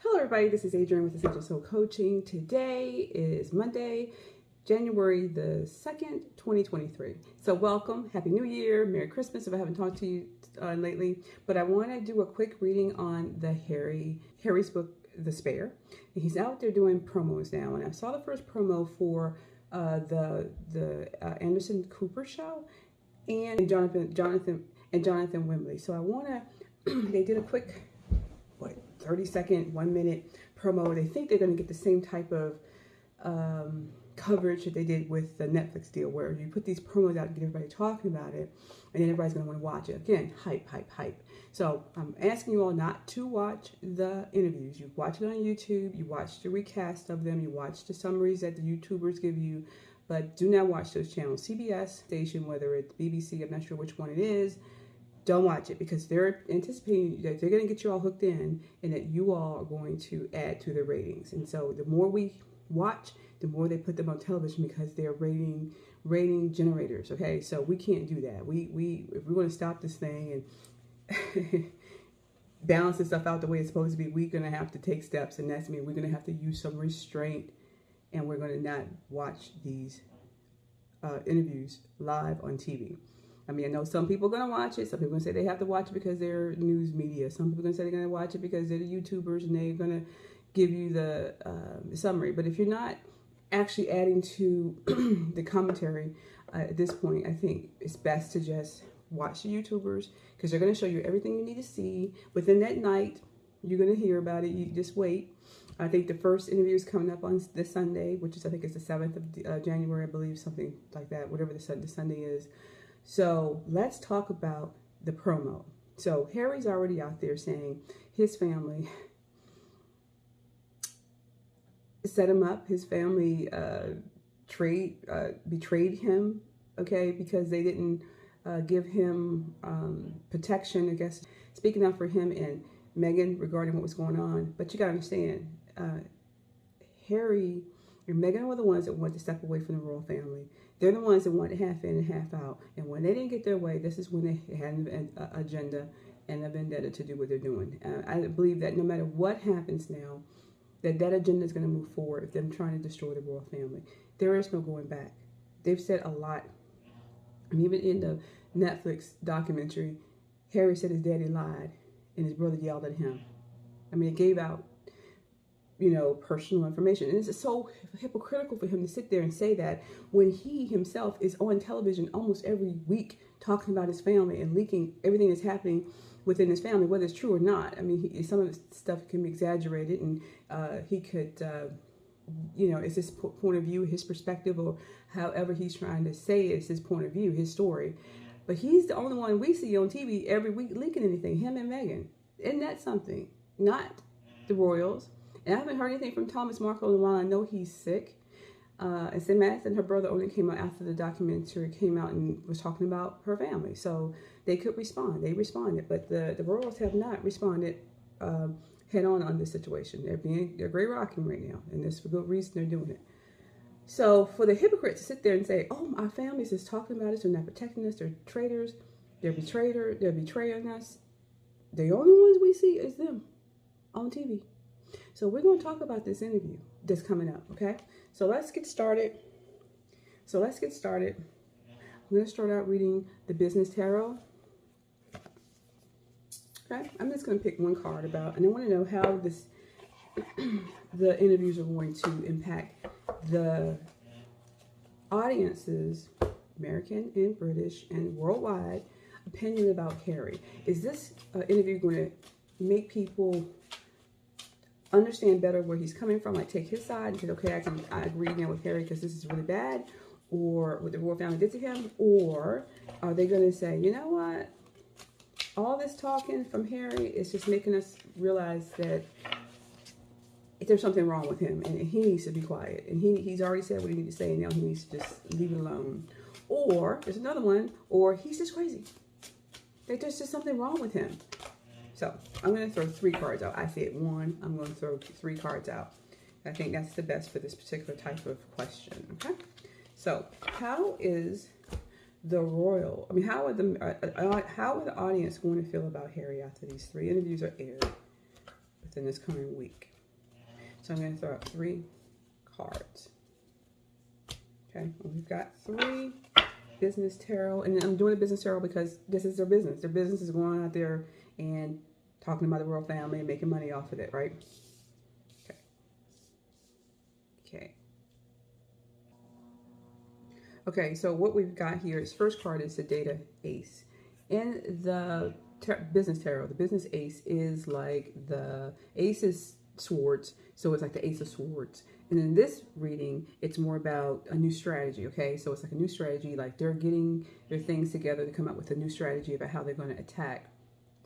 Hello everybody, this is Adrienne with Essential Soul Coaching. Today is Monday, January the 2nd, 2023. So welcome, Happy New Year, Merry Christmas if I haven't talked to you lately. But I want to do a quick reading on the Harry's book, The Spare. And he's out there doing promos now. And I saw the first promo for the Anderson Cooper show and Jonathan Wimbley. So I want to, they did a quick 30-second, 1-minute promo. They think they're going to get the same type of coverage that they did with the Netflix deal, where you put these promos out and get everybody talking about it, and then everybody's going to want to watch it. Again, hype, hype, hype. So I'm asking you all not to watch the interviews. You watch it on YouTube, you watch the recast of them, you watch the summaries that the YouTubers give you, but do not watch those channels. CBS station, whether it's BBC, I'm not sure which one it is, don't watch it, because they're anticipating that they're going to get you all hooked in and that you all are going to add to their ratings. And so the more we watch, the more they put them on television, because they're rating generators. Okay, so we can't do that. If we want to stop this thing and balance this stuff out the way it's supposed to be, we're going to have to take steps, and that's mean we're going to have to use some restraint, and we're going to not watch these interviews live on TV. I mean, I know some people are going to watch it. Some people are going to say they have to watch it because they're news media. Some people are going to say they're going to watch it because they're the YouTubers and they're going to give you the summary. But if you're not actually adding to the commentary at this point, I think it's best to just watch the YouTubers, because they're going to show you everything you need to see. Within that night, you're going to hear about it. You just wait. I think the first interview is coming up on this Sunday, which is, I think it's the 7th of January, I believe, something like that, whatever the Sunday is. So let's talk about the promo. So Harry's already out there saying his family set him up. His family betrayed him, okay, because they didn't give him protection, I guess, speaking up for him and Meghan regarding what was going on. But you got to understand, Harry and Meghan were the ones that wanted to step away from the royal family. They're the ones that wanted half in and half out. And when they didn't get their way, this is when they had an agenda and a vendetta to do what they're doing. I believe that no matter what happens now, that agenda is going to move forward, them trying to destroy the royal family. There is no going back. They've said a lot. And even in the Netflix documentary, Harry said his daddy lied and his brother yelled at him. I mean, it gave out, personal information. And it's so hypocritical for him to sit there and say that when he himself is on television almost every week talking about his family and leaking everything that's happening within his family, whether it's true or not. I mean, some of the stuff can be exaggerated, and he could, it's his point of view, his perspective, or however he's trying to say it's his point of view, his story. But he's the only one we see on TV every week leaking anything, him and Meghan. Isn't that something? Not the royals. And I haven't heard anything from Thomas Markle in a while. I know he's sick. And Samantha and her brother only came out after the documentary came out and was talking about her family. So they could respond. They responded. But the royals have not responded head on this situation. They're great rocking right now. And that's for good reason they're doing it. So for the hypocrites to sit there and say, oh, our families is talking about us, they're not protecting us, they're traitors, they're betraying us. The only ones we see is them on TV. So we're going to talk about this interview that's coming up, okay? So let's get started. I'm going to start out reading the Business Tarot. Okay? I'm just going to pick one card about, and I want to know how the interviews are going to impact the audience's, American and British and worldwide, opinion about Harry. Is this interview going to make people understand better where he's coming from, like take his side and say, okay, I agree now with Harry because this is really bad, or what the royal family did to him? Or are they going to say, you know what, all this talking from Harry is just making us realize that there's something wrong with him and he needs to be quiet, and he's already said what he needs to say and now he needs to just leave it alone? Or there's another one, or he's just crazy. There's just something wrong with him. So I'm going to throw 3 cards out. I said 1. I'm going to throw 3 cards out. I think that's the best for this particular type of question. Okay. So how is the royal? I mean, how are the audience going to feel about Harry after these 3 interviews are aired? within this coming week. So I'm going to throw out 3 cards. Okay, well, we've got 3 business tarot, and I'm doing a business tarot because this is their business. Their business is going out there and talking about the royal family and making money off of it, right? Okay. Okay. Okay, so what we've got here is first card is the Data Ace. In the business tarot, the business ace is like the ace is swords, so it's like the Ace of Swords. And in this reading, it's more about a new strategy, okay? So it's like a new strategy, like they're getting their things together to come up with a new strategy about how they're going to attack,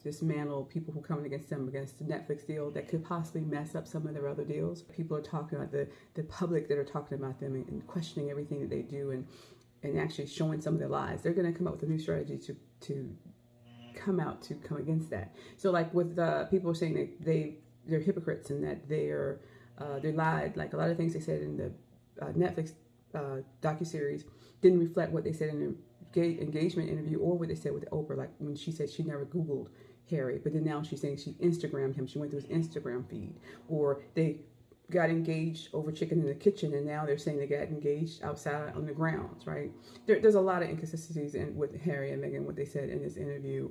dismantle people who are coming against them, against the Netflix deal that could possibly mess up some of their other deals. People are talking about the public that are talking about them and questioning everything that they do and actually showing some of their lies. They're going to come up with a new strategy to come against that. So like with people are saying that they're hypocrites and that they lied. Like a lot of things they said in the Netflix docuseries didn't reflect what they said in their engagement interview or what they said with Oprah. Like when she said she never Googled Harry, but then now she's saying she Instagrammed him. She went through his Instagram feed. Or they got engaged over chicken in the kitchen, and now they're saying they got engaged outside on the grounds, right? There's a lot of inconsistencies with Harry and Meghan, what they said in this interview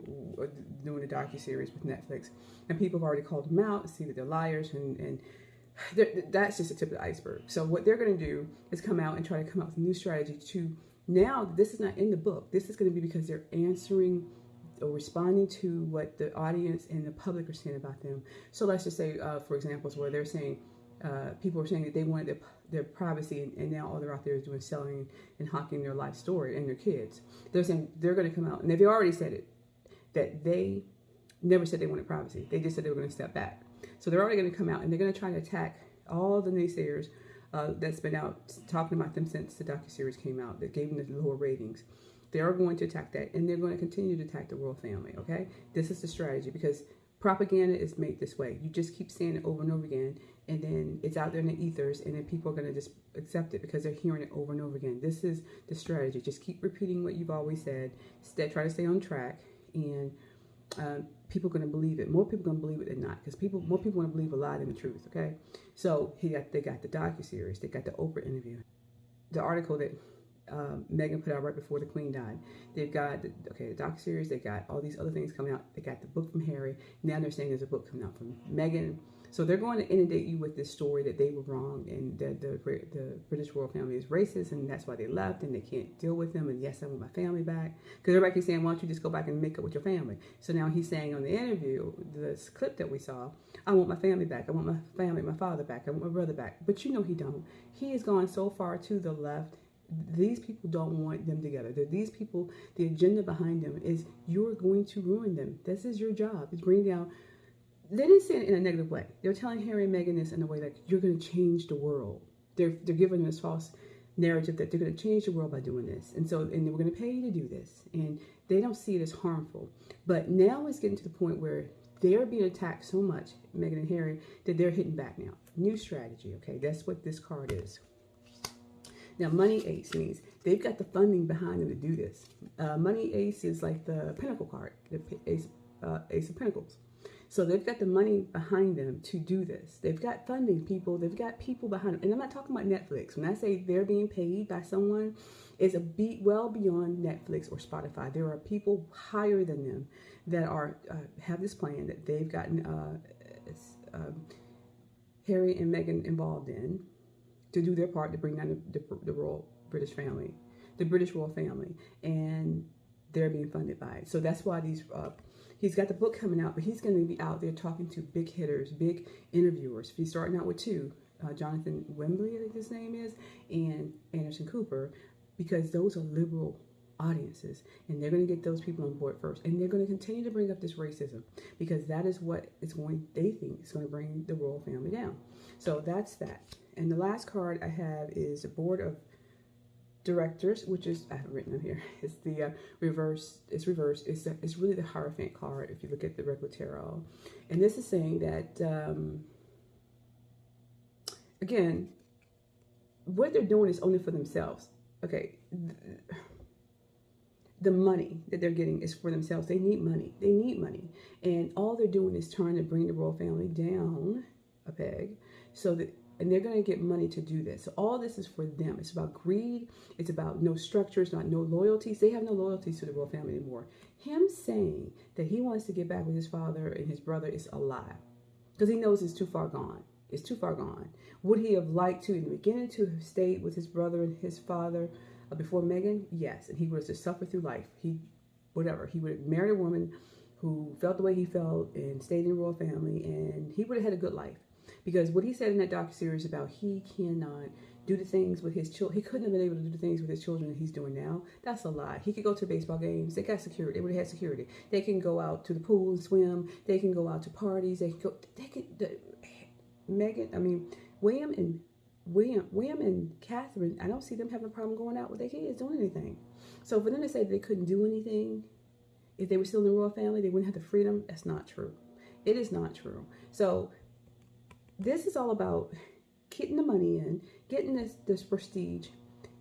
doing the docuseries with Netflix. And people have already called them out, see that they're liars, and that's just the tip of the iceberg. So what they're going to do is come out and try to come up with a new strategy to, now this is not in the book. This is going to be because they're answering or responding to what the audience and the public are saying about them. So let's just say, for examples, where they're saying, people are saying that they wanted their privacy, and now all they're out there is doing selling and hawking their life story and their kids. They're saying they're going to come out, and they've already said it, that they never said they wanted privacy. They just said they were going to step back. So they're already going to come out, and they're going to try to attack all the naysayers that's been out talking about them since the docuseries came out that gave them the lower ratings. They are going to attack that, and they're going to continue to attack the royal family, okay? This is the strategy, because propaganda is made this way. You just keep saying it over and over again, and then it's out there in the ethers, and then people are going to just accept it because they're hearing it over and over again. This is the strategy. Just keep repeating what you've always said. Try to stay on track, and people are going to believe it. More people are going to believe it than not, because more people want to believe a lie than the truth, okay? So they got the docuseries. They got the Oprah interview. The article that Meghan put out right before the Queen died. They've got the docuseries. They got all these other things coming out. They got the book from Harry. Now they're saying there's a book coming out from Meghan. So they're going to inundate you with this story that they were wrong, and that the British royal family is racist, and that's why they left, and they can't deal with them. And yes, I want my family back, because everybody keeps saying, why don't you just go back and make up with your family? So now he's saying on the interview, this clip that we saw, I want my family back. I want my family, my father back. I want my brother back. But you know he don't. He has gone so far to the left. These people don't want them together. These people, the agenda behind them is you're going to ruin them. This is your job. It's bringing down. They didn't say it in a negative way. They're telling Harry and Meghan this in a way like you're going to change the world. They're giving them this false narrative that they're going to change the world by doing this, and we're going to pay you to do this. And they don't see it as harmful. But now it's getting to the point where they're being attacked so much, Meghan and Harry, that they're hitting back now. New strategy. Okay, that's what this card is. Now, Money Ace means they've got the funding behind them to do this. Money Ace is like the Pinnacle card, the Ace of Pentacles. So they've got the money behind them to do this. They've got funding people. They've got people behind them. And I'm not talking about Netflix. When I say they're being paid by someone, it's well beyond Netflix or Spotify. There are people higher than them that have this plan that they've gotten Harry and Meghan involved in, to do their part to bring down the royal British family, the British royal family, and they're being funded by it. So that's why he's got the book coming out, but he's going to be out there talking to big hitters, big interviewers. He's starting out with 2, Jonathan Wembley, I think his name is, and Anderson Cooper, because those are liberal audiences, and they're going to get those people on board first, and they're going to continue to bring up this racism, because that is what they think is going to bring the royal family down. So that's that. And the last card I have is the Board of Directors, which is, I haven't written it here. It's the reverse. It's reversed. It's really the Hierophant card if you look at the regular tarot. And this is saying that, again, what they're doing is only for themselves. Okay. the money that they're getting is for themselves. They need money. They need money. And all they're doing is trying to bring the royal family down a peg so that, and they're going to get money to do this. So all this is for them. It's about greed. It's about no structures, not no loyalties. They have no loyalties to the royal family anymore. Him saying that he wants to get back with his father and his brother is a lie, because he knows it's too far gone. It's too far gone. Would he have liked to in the beginning to have stayed with his brother and his father before Meghan? Yes. And he would have just suffered through life. He would have married a woman who felt the way he felt and stayed in the royal family, and he would have had a good life. Because what he said in that docuseries about he cannot do the things with his children, he couldn't have been able to do the things with his children that he's doing now, that's a lie. He could go to baseball games. They got security. They would have had security. They can go out to the pool and swim. They can go out to parties. William and Catherine, I don't see them having a problem going out with their kids, doing anything. So for them to say that they couldn't do anything, if they were still in the royal family, they wouldn't have the freedom, that's not true. It is not true. So this is all about getting the money in, getting this prestige,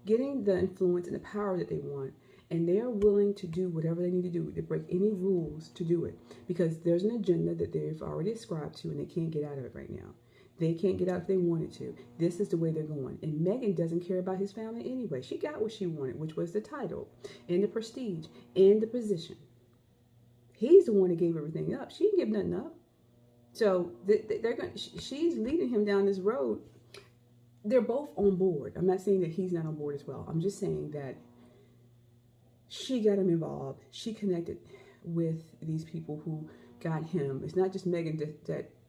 getting the influence and the power that they want. And they're willing to do whatever they need to do, to break any rules to do it. Because there's an agenda that they've already ascribed to and they can't get out of it right now. They can't get out if they wanted to. This is the way they're going. And Meghan doesn't care about his family anyway. She got what she wanted, which was the title and the prestige and the position. He's the one that gave everything up. She didn't give nothing up. So she's leading him down this road. They're both on board. I'm not saying that he's not on board as well. I'm just saying that she got him involved. She connected with these people who got him. It's not just Meghan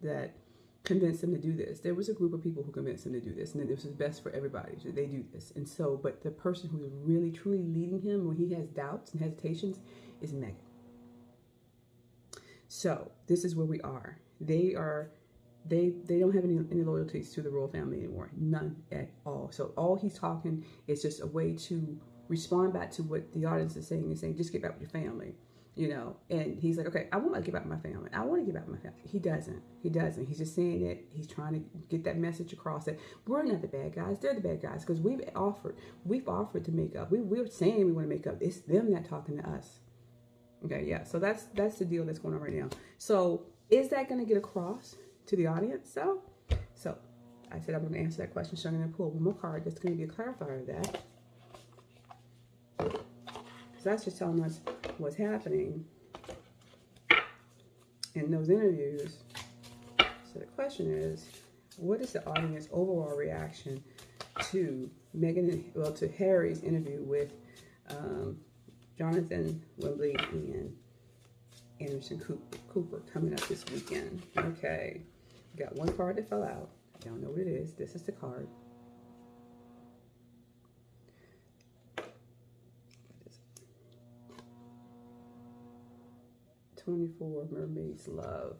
that convinced him to do this. There was a group of people who convinced him to do this, and that this was best for everybody, that they do this. And so, but the person who is really, truly leading him when he has doubts and hesitations is Meghan. So this is where we are. They don't have any loyalties to the royal family anymore. None at all. So all he's talking is just a way to respond back to what the audience is saying, just get back with your family, you know. And he's like, okay, I want to get back with my family. I want to get back with my family. He doesn't. He's just saying it. He's trying to get that message across that we're not the bad guys. They're the bad guys, because we've offered to make up. We're saying we want to make up. It's them not talking to us. Okay, yeah. So that's the deal that's going on right now. So is that going to get across to the audience? So I said I'm going to answer that question. So I'm going to pull one more card that's going to be a clarifier of that. So that's just telling us what's happening in those interviews. So the question is, what is the audience overall reaction to to Harry's interview with Jonathan Wembley and Anderson Cooper coming up this weekend? Okay, we got one card that fell out. I don't know what it is. This is the card. 24, Mermaid's Love.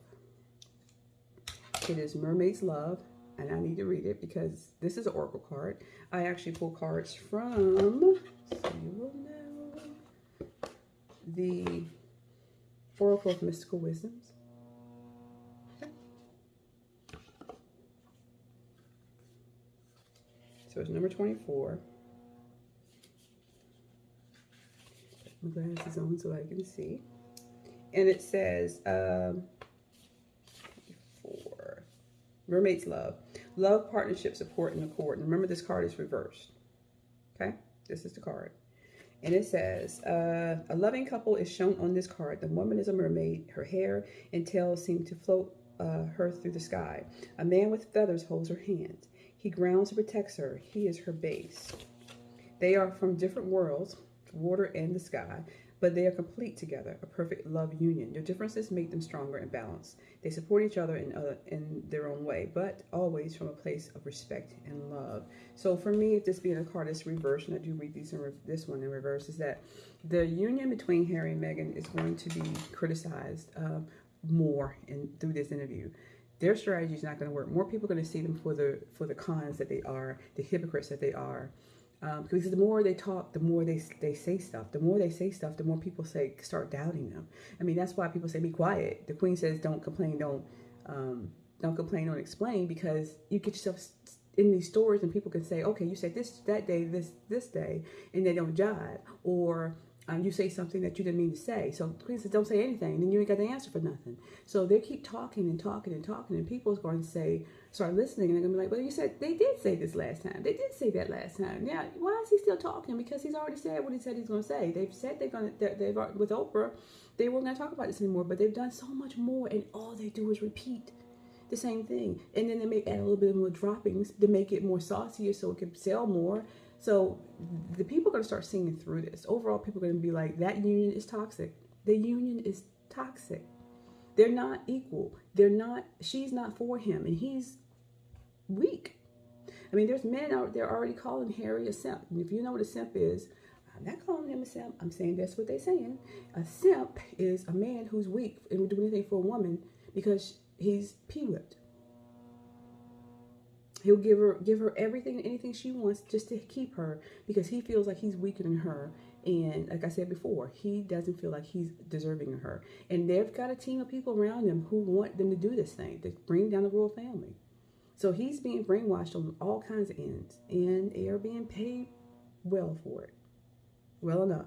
It is Mermaid's Love, and I need to read it because this is an oracle card. I actually pull cards from, so you will know, the Oracle of Mystical Wisdoms. Okay. So it's number 24. Put my glasses on so I can see. And it says, 24, Mermaid's Love. Love, partnership, support, and accord. And remember, this card is reversed. Okay? This is the card. And it says, a loving couple is shown on this card. The woman is a mermaid. Her hair and tail seem to float her through the sky. A man with feathers holds her hand. He grounds and protects her. He is her base. They are from different worlds, water and the sky, but they are complete together, a perfect love union. Their differences make them stronger and balanced. They support each other in their own way, but always from a place of respect and love. So for me, if this being a card is reversed, and I do read this one in reverse, is that the union between Harry and Meghan is going to be criticized more through this interview. Their strategy is not going to work. More people are going to see them for the cons that they are, the hypocrites that they are. Because the more they talk, the more they say stuff. The more they say stuff, the more people start doubting them. I mean, that's why people say be quiet. The Queen says don't complain, don't complain, don't explain, because you get yourself in these stories and people can say, okay, you said this that day, this day, and they don't jive. Or You say something that you didn't mean to say. So Queen says, don't say anything. Then you ain't got the answer for nothing. So they keep talking and talking and talking, and people's going to say, start listening, and they're going to be like, well, you said they did say this last time. They did say that last time. Now, why is he still talking? Because he's already said what he said he's going to say. They've said they've with Oprah, they weren't going to talk about this anymore, but they've done so much more, and all they do is repeat the same thing. And then they may add a little bit more droppings to make it more saucier so it can sell more. So the people are going to start seeing through this. Overall, people are going to be like, that union is toxic. The union is toxic. They're not equal. She's not for him, and he's weak. I mean, there's men out there already calling Harry a simp. And if you know what a simp is, I'm not calling him a simp. I'm saying that's what they're saying. A simp is a man who's weak and will do anything for a woman because he's P-whipped. He'll give her everything, anything she wants just to keep her because he feels like he's weaker than her. And like I said before, he doesn't feel like he's deserving of her. And they've got a team of people around them who want them to do this thing, to bring down the royal family. So he's being brainwashed on all kinds of ends. And they are being paid well for it. Well enough.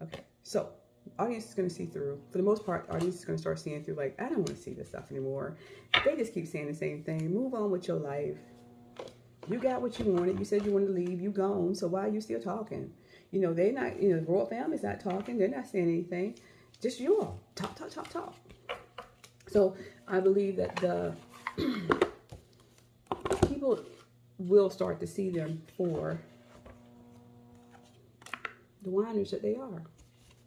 Okay, so audience is going to see through. For the most part, the audience is going to start seeing through, like, I don't want to see this stuff anymore. They just keep saying the same thing. Move on with your life. You got what you wanted. You said you wanted to leave. You gone. So why are you still talking? You know, they're not, you know, the royal family's not talking. They're not saying anything. Just you all. Talk, talk, talk, talk. So I believe that the people will start to see them for the whiners that they are.